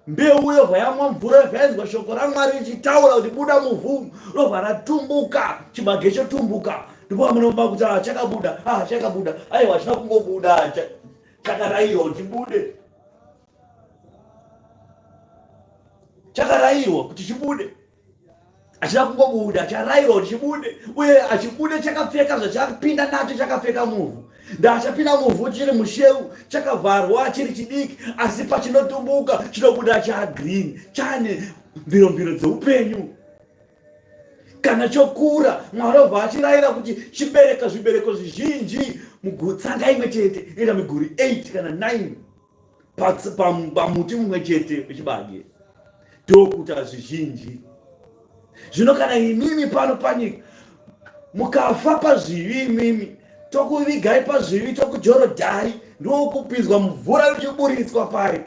Mbeu yobva yamwa mvura, yobva yanzwa shoko raMwari richitaura kuti buda muvhu, robva ratumbuka, chibage chotumbuka. Ndipo munoba kuti chakabuda, aiwa china kungobuda, chakarayirwa kuti chibude. Chakarayirwa kuti chibude. Achina kungobuda, charayirwa kuti chibude. Uye achibude chakapfeka zvachapinda nacho, chakapfeka muvhu. Ndachapinda muvhu chiri musheu, chakavharwa chiri chidiki, asi pachinotumbuka chinobuda chagreen, chane mviromviro dzeupenyu. Kana chokura, Mwari obva achirayira kuti chibereka zvibereko zvizhinji. Mutsanga imwe chete inoita miguri 8 kana 9 pamuti mumwe chete wechibage. Ndokuita zvizhinji. Zvino kana imimi pano panyika mukafa pazvivi, imimi tokuvigai pazvivi, tokujorodhai, ndokupinzwa mvura ichiburitswa pai.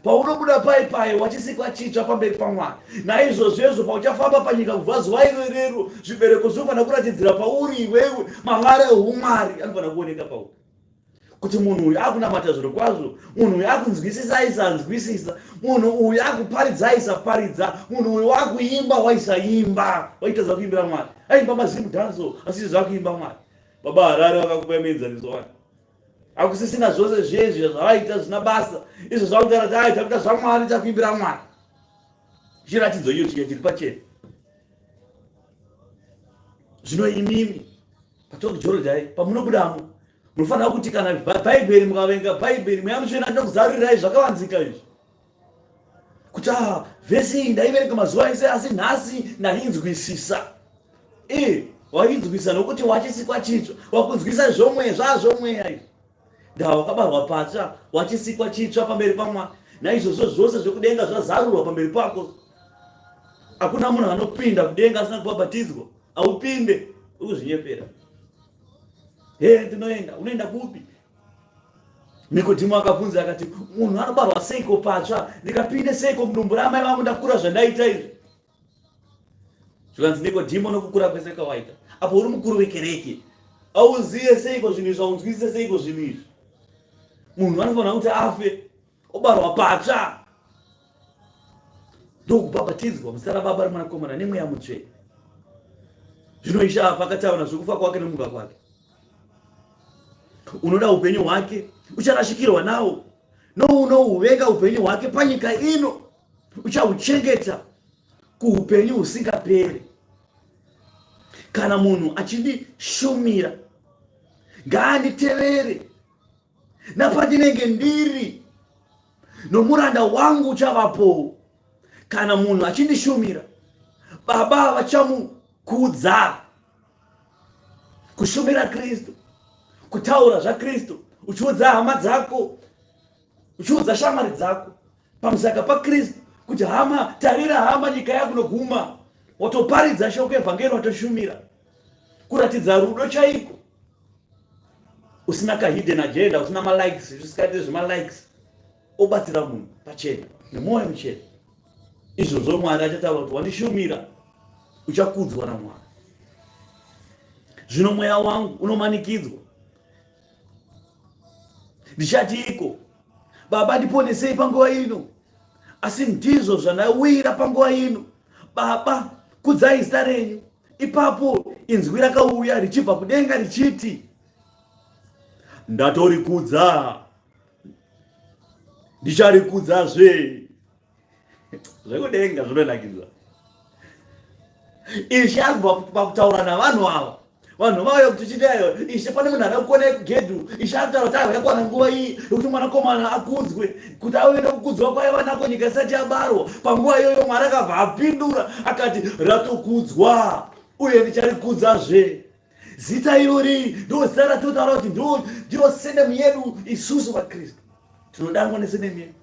Paunobuda pai wachisikwa chitsva pamberi paMwari. Naizvozvo pauchafamba panyika kubva zuva irorero, zvibereko zvinofanira kuratidzira pauri iwewe. Mavara eumwari anofanira kuoneka pauri, kuti munhu uyu akunamata zviro kwazvo, munhu uyu akunzwisisa aisanzwisisa, munhu uyu akuparidza aisaparidza, munhu uyu wakuimba waisaimba, waita zvakuimbira Mwari. Aimba mazimu dhanzo asi zvakuimba Mwari. Baba Harare vakakupa enzaniso wake. Akusisina zvose zvezvi zvavaita zvina basa, izvo zvakutaura kuti aita kuita zvaMwari, takuimbira Mwari. Chiratidzo iyo chiri pachena. Zvino imimi patokujorodhai, pamunobudamo, munofanira kuti kana Bhaibheri mukavenga Bhaibheri, Mweya Mutsvene anokuzarurirai zvakavanzika izvi. Kuti vhesi iyi ndaiverenga mazuva ese, asi nhasi ndainzwisisa. Wainzwisisa nokuti wachisikwa chitsva, wakunzwisisa zvomweya izvi. Wakabarwa patsva, wachisikwa chitsva pamberi paMwari. Naizvozvo zvose zvekudenga zvazarurwa pamberi pako. Hakuna munhu anopinda kudenga asina kubhabhatidzwa. Aupinde, ukuzvinyepera. Ndinoenda, unoenda kupi? Nikodhimo akabvunza akati, munhu anobarwa seiko patsva? Ndikapinde seiko mudumbu ramai vangu ndakura zvandaita izvi? Zvikanzi Nikodhimo, nokukura kwese kwawaita, apo uri mukuru wekereke, auziye seiko zvinhu izvi, aunzwisise seiko zvinhu izvi. Munhu anofanira kuti afe obarwa patsva, ndokubhabhatidzwa muzita raBaba neMwanakomana neMweya Mutsvene. Zvino Ishe apa akataura zvokufa kwake nomuka kwake. Unoda upenyu hwake, ucharashikirwa nawo. Nounohuvenga upenyu hwake panyika ino, uchahuchengeta kuupenyu husingaperi. Kana munhu achindishumira, ngaanditevere, napandinenge ndiri nomuranda wangu uchavapo. Kana munhu achindishumira, Baba vachamukudza. Kushumira Kristu, kutaura zvaKristu, uchiudza hama dzako, uchiudza shamwari dzako pamusaka paKristu, kuti hama, tarira hama, nyika yakunoguma. Watoparidza shoko evhangeri, watoshumira, kuratidza rudo chaiko, usina kahidden agenda, usina malikes, zvisikaite zvemalikes, obatsira munhu pachena nemwoyo muchena. Izvozvo Mwari achataura kuti wandishumira uchakudzwa naMwari. Zvino mweya wangu unomanikidzwa. Ndichatiiko, Baba ndiponesei panguva ino. Asi ndizvo zvandawira panguva ino. Baba, kudzai zita renyu. Ipapo inzwi rakauya richibva kudenga richiti, ndatorikudza, ndicharikudzazve. Zvekudenga zvinonakidza. Ishe abva pakutaura navanhu ava. Vanhu vauya kuti chidaiyo, Ishe pane munhu akakona kugedhu. Ishe akataura kuti yakwana nguva iyi yokuti mwanakomana akudzwe, kuti auende kukudzwa kwaiva nako nyika isati yabarwa. Panguva iyoyo Mwari akabva apindura akati, ratokudzwa uye ndicharikudzazve. Zita irori ndo zita ratotaura kuti ndiro senemu yedu isusu vaKristu. Tinodangwa nesenemu yedu.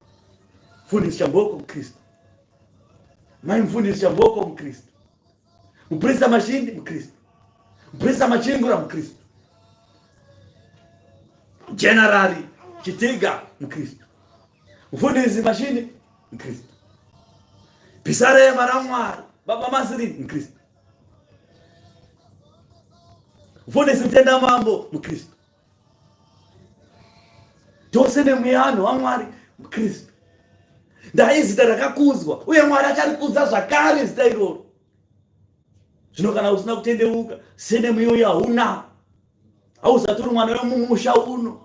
Mfundisi Chamboko Mkristu, mai mfundisi Chamboko Mkristu, muprista Mashindi Mkristu, muprista Machingura Mkristu, Generali Chitiga Mkristu, mfundisi Mashindi Mkristu, Pisarema Ramwari Baba Masiri Mkristu, mfundisi Mtenda Mambo Mkristu. Tose nemuyano waMwari Mkristu. Ndai zita rakakudzwa uye Mwari acharikudza zvakare zita iroro. Zvino kana usina kutendeuka, senemu iyoyo hauna, hausatori mwana wemumusha uno.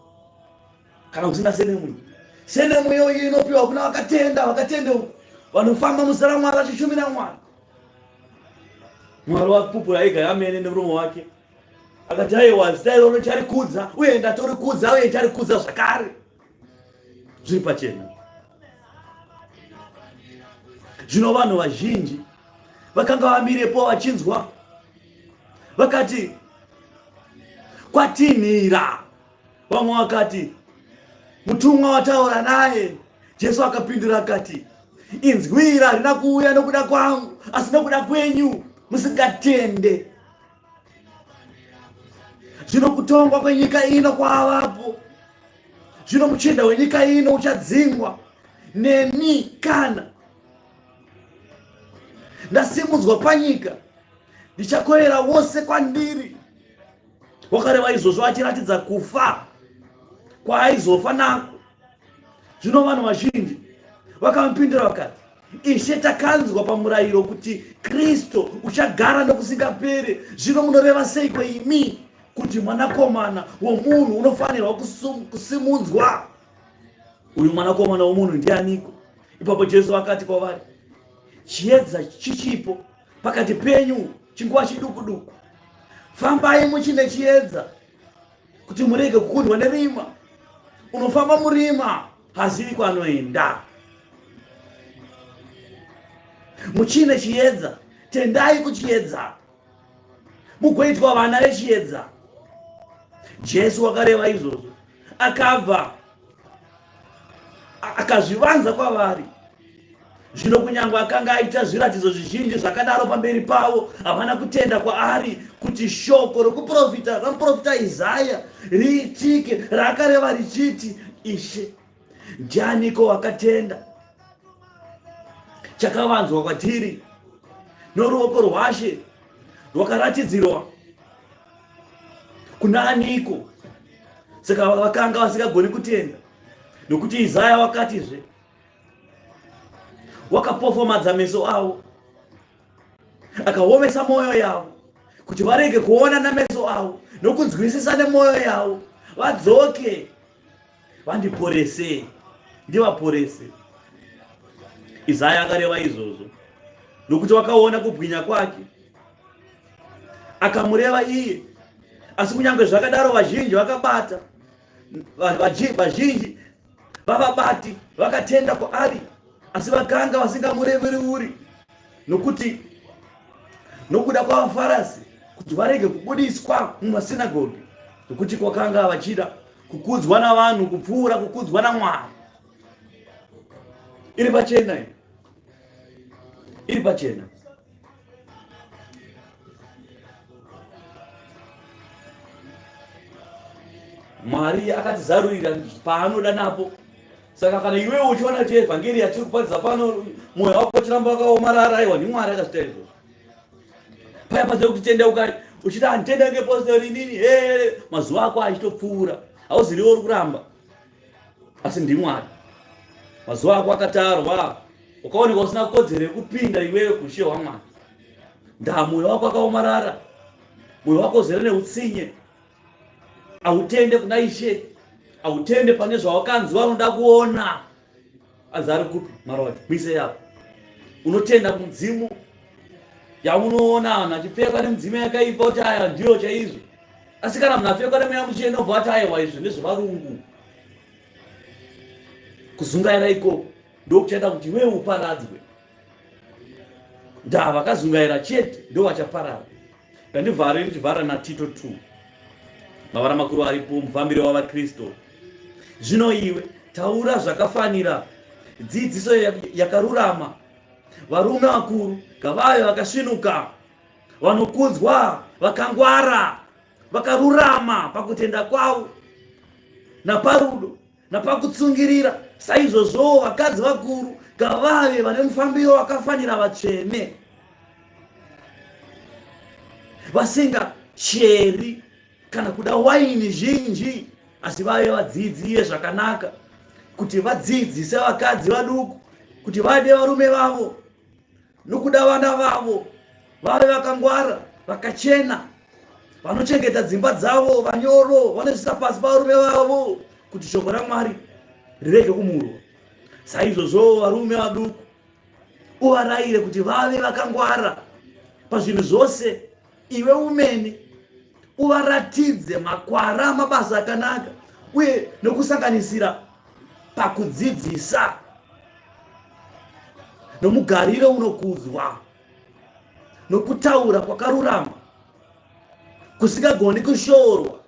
Kana usina senemu, senemu iyoyo inopiwa kuna vakatenda, vakatendeuka, vanofamba muzita raMwari vachishumira Mwari. Mwari wakupupura ega yamene nemuromo wake akati, aiwa zita iroro charikudza uye ndatorikudza uye charikudza zvakare. Zviri pachena. Zvino vanhu vazhinji vakanga vamirepo vachinzwa, vakati, kwatinhira. Vamwe vakati, mutumwa wataura naye. Jesu akapindura akati, inzwi iri harina kuuya nokuda kwangu, asi nokuda kwenyu musingatende. Zvino kutongwa kwenyika ino kwavapo. Zvino muchinda wenyika ino uchadzingwa. Neni kana ndasimudzwa panyika, ndichakorera wose kwandiri. Wakareva izvozvo achiratidza kufa kwaaizofa nako. Zvino vanhu vazhinji vakamupindura vakati, Ishe, takanzwa pamurayiro kuti Kristu uchagara nokusingapere. Zvino munoreva seiko imi kuti mwanakomana womunhu unofanirwa kusimudzwa? Uyu mwanakomana womunhu ndianiko? Ipapo Jesu akati kwavari, chiedza chichipo pakati penyu chinguva chiduku duku. Fambai muchine chiedza kuti murege kukundwa nerima. Unofamba murima hazivi kwanoenda. Muchine chiedza, tendai kuchiedza, mugoitwa vana vechiedza. Jesu akareva izvozvo, akabva akazvivanza kwavari. Zvino kunyange akanga aita zviratidzo zvizhinji zvakadaro pamberi pavo, havana kutenda kwaari kuti shoko rokuprofita ramuprofita Isaya riitike, rakareva richiti, Ishe, ndianiko wakatenda? Chakavanzwa kwatiri noruoko rwaShe rwakaratidzirwa kuna aniko? Saka vakanga vasingagoni kutenda, nokuti Isaya wakatizve, wakapofomadza meso avo, akaomesa mwoyo yavo, kuti varege kuona nameso avo nokunzwisisa nemwoyo yavo, vadzoke vandiporese, ndivaporese. Isaya akareva izvozvo nokuti wakaona kubwinya kwake, akamureva iye. Asi kunyange zvakadaro vazhinji vakabata vazhinji vavabati vakatenda kwaari, asi vakanga vasingamureveri uri, nokuti nokuda kwavaFarisi kuti varege kubudiswa mumasinagoge, nokuti kwakanga vachida kukudzwa navanhu kupfuura kukudzwa naMwari. Iri pachena, iri pachena. Mwari akatizarurira paanoda napo. Saka kana iwewe uchiona kuti evhangeri yatiri kuparidza pano mwoyo wako uchiramba wakaomarara, aiwa ndiMwari akazviita izvozvo. Paya panze kuti tendeukai uchiti handitenda ngepositori nini, mazuva ako achitopfuura, hauziriwo uri kuramba, asi ndiMwari. Mazuva ako akatarwa, ukaonekwa usina kodzero yekupinda iwewe kuushe hwaMwari. Ndaa mwoyo wako akaomarara, mwoyo wako uzere neutsinye, hautende kuna Ishe, hautende pane zvawakanzi vanoda kuona. Azari kupi marodi mise yapo, unotenda kumudzimu yaunoona vanhu achipfekwa nemidzimu yakaipa kuti aya ndiyo chaizvo. Asi kana munhu apfekwa nemweya mutsvene obva ati aiwa izvi ndezvevarungu, kuzungaira ikoko ndokuchaita kuti iwewe uparadzwe. Ndaa vakazungaira chete ndo vachaparara. Ngandivhare ndichivhara naTito 2 mavara makuru aripo, mufambiro wavaKristu. Zvino iwe taura zvakafanira dzidziso yakarurama, varume vakuru ngavave vakasvinuka, vanokudzwa, vakangwara, vakarurama pakutenda kwavo naparudo napakutsungirira. Saizvozvo vakadzi vakuru ngavave vane mufambiro wakafanira vatsvene, vasingasheri kana kuda waini zhinji, asi vave vadzidziye zvakanaka, kuti vadzidzise vakadzi vaduku kuti vade varume vavo nokuda vana vavo, vave vakangwara, vakachena, vanochengeta dzimba dzavo, vanyoro, vanozvisa pasi pavarume vavo, kuti shoko raMwari rirege kumurwa. Saizvozvo varume vaduku uvarayire kuti vave vakangwara pazvinhu zvose. Iwe umene uvaratidze makwara, mabasa akanaka, uye nokusanganisira pakudzidzisa nomugariro unokudzwa, nokutaura kwakarurama kusingagoni kushorwa,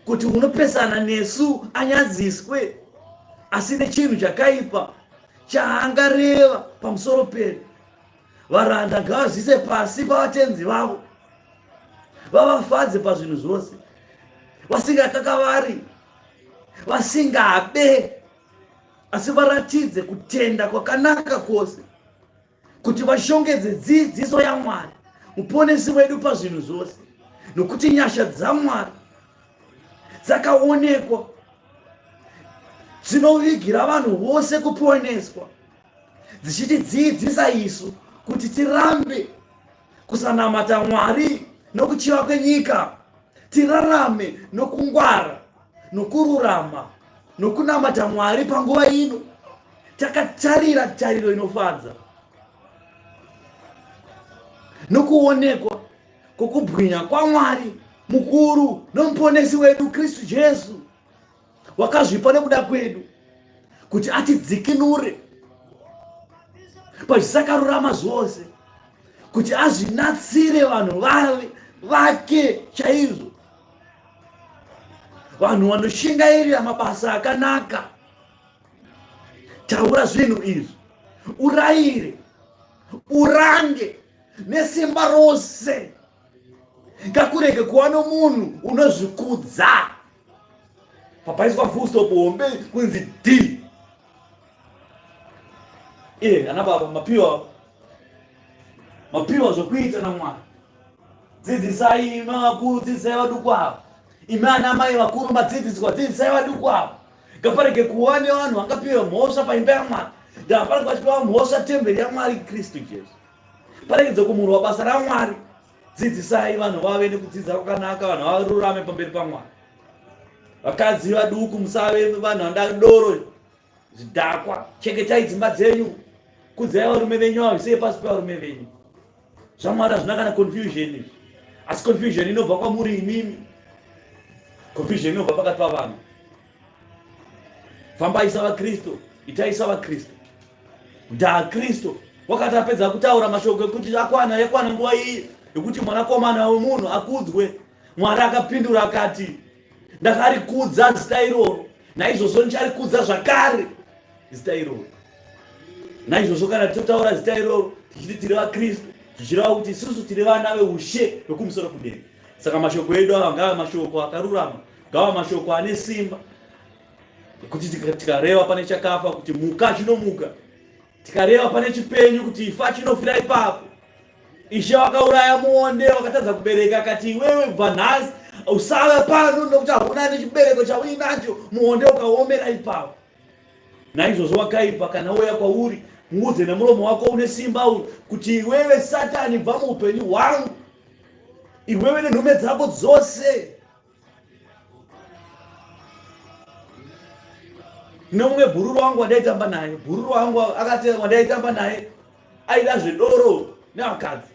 kuti unopesana nesu anyadziswe, asi nechinhu chakaipa chaangareva pamusoro pedu. Varanda ngavazvise pasi pavatenzi vavo, vavafadze pazvinhu zvose, vasingakakavari, vasingabe, asi varatidze kutenda kwakanaka kwose, kuti vashongedze dzidziso yaMwari muponesi wedu pazvinhu zvose, nokuti nyasha dzaMwari dzakaonekwa dzinovigira vanhu vose kuponeswa, dzichitidzidzisa isu kuti tirambe kusanamata Mwari nokuchiva kwenyika, tirarame nokungwara nokururama nokunamata Mwari panguva ino, takatarira tariro inofadza, nokuonekwa kwokubwinya kwaMwari mukuru nomuponesi wedu Kristu Jesu, wakazvipa nekuda kwedu kuti atidzikinure pazvisakarurama zvose, kuti azvinatsire vanhu vake chaizvo, vanhu vanoshingairira mabasa akanaka. Taura zvinhu izvi, urayire, urange nesimba rose. Ngakurege kuva nomunhu unozvikudza papaiswa full stop hombe kunzi D. Ana baba mapiwa zvokuita naMwari. Dzidzisai vakuru, dzidzisai vaduku ava. Imi ana mai vakuru madzidziswa, dzidzisai vaduku ava. Ngaparege kuva nevanhu vangapiwa mhosva paimba yaMwari. Ngaparege vachipiwa mhosva temberi yaMwari Kristu Jesu. Paregedze kumurwa basa raMwari. Dzidzisai vanhu vave nekudzidza kwakanaka, vanhu varurame pamberi paMwari. Vakadzi vaduku musave vanhu vandadoro zvidhakwa. Chengetai dzimba dzenyu, kudzai varume venyu vavisei pasi pevarume venyu. ZvaMwari hazvina kana confusion izvi, asi confusion inobva kwamuri imimi, confusion inobva pakati pavanhu. fambai savakristu, itai savakristu. Ndaa Kristo wakati apedza kutaura mashoko ekuti yakwana nguva iyi yekuti mwanakomana wemunhu akudzwe, Mwari akapindura akati ndakarikudza zita iroro, naizvozvo ndicharikudza zvakare zita iroro. Naizvozvo kana totaura zita iroro tichiti tiri vaKristu, tichireva kuti isusu tiri vana veushe hwekumusoro kudenga. Saka mashoko edu ava ngava mashoko akarurama, ngava mashoko ane simba, ekuti tikareva pane chakafa kuti muka chinomuka, tikareva pane chipenyu kuti ifa chinofira ipapo. Ishe wakauraya muonde wakatadza kubereka akati iwewe kubva nhasi usave pano nokuti hakuna nechibereko chauinacho, muonde ukaomera ipapo. Naizvozvo wakaipa kana uya kwauri, muudze nemuromo wako une simba kuti iwewe Satani bva muupenyu hwangu, iwewe nenhume dzako dzose. Nemumwe bhururu wangu wandaitamba naye, bhururu wangu akati wandaitamba naye aida zvedoro nevakadzi.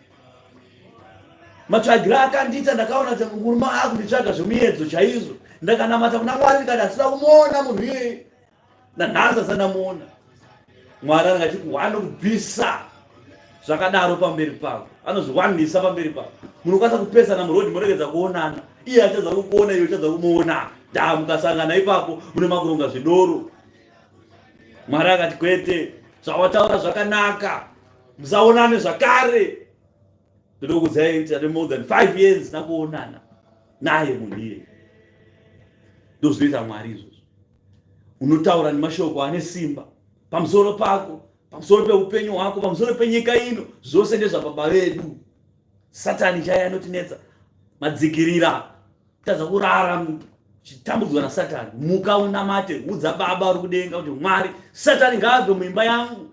Matsvagira akandita, ndakaona kuti murume akunditsvaga zvemiedzo chaizvo. Ndakanamata kuna Mwari ndikati asina kumuona munhu iyeye, nanhasi asina kumuona. Mwari akati wanobvisa zvakadaro pamberi pako, anozviwanisa pamberi pako. Munhu ukasa kupesana murodhi muregedza kuonana, iye achadza kukuona, iye uchadza kumuona. Ndaa mukasangana ipapo mune makuronga zvedoro. Mwari akati kwete, zvawataura zvakanaka, musaonane zvakare. Ndokudzai kuti ane more than 5 years nakuonana naye munhu iye. Ndozvinoita Mwari izvozvo. Unotaura nemashoko ane simba pamusoro pako, pamusoro peupenyu hwako, pamusoro penyika ino, zvose ndezvababa vedu. Satani chaiye anotinetsa, madzikirira, tadza kurara chitambudzwa naSatani. Muka unamate, udza Baba uri kudenga kuti Mwari, Satani ngaabve muimba yangu,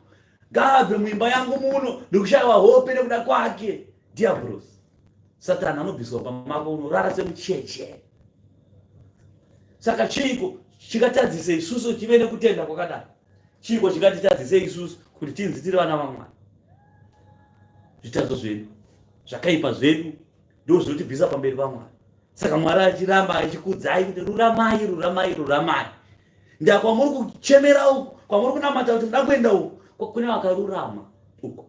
ngaabve muimba yangu muno, ndikushayiwa hope nekuda kwake. Diablos, Satani anobviswa pamako, unorara semucheche. Saka chiko chikatadzise isusu tive nekutenda kwakadaro, chiko chikatitadzise isusu kuti tinzi tiri vana vaMwari. Zvitadzo zvedu zvakaipa zvedu ndizvo zvinotibvisa pamberi paMwari. Saka Mwari achiramba achikudzai kuti ruramai, ruramai, ruramai. Ndakwamuri kuchemera uku, kwamuri kunamata kuti ndakuenda uku, kune vakarurama uko.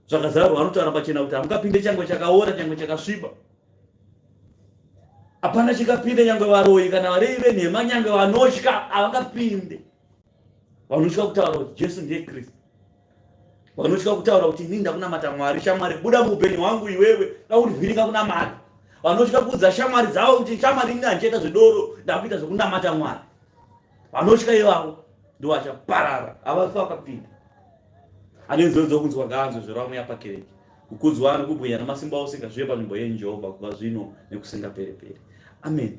Zvakazarwa anotaura pachena kuti hamungapinde changwe chakaora, changwe chakasviba. Hapana chikapinde nyangwe varoyi kana varevi venhema, nyangwe vanotya havangapinde. Vanotya kutaura kuti Jesu ndiye Kristu, vanotya kutaura kuti inini ndakunamata Mwari. Shamwari, buda muupenyu hwangu iwewe, ndakurivhiringa kunamata. Vanotya kuudza shamwari dzavo kuti shamwari ini handichaita zvedoro, ndakuita zvekunamata Mwari. Vanotya ivavo ndivo vachaparara, havafi vakapinda. Ane nzeve dzokunzwa ngaanzwe zveramweya pakereke. Kukudzwa nekubwinya namasimba ose ngazvive panzvimbo yenyu Jehovha kubva zvino nekusingaperi-peri. Amen.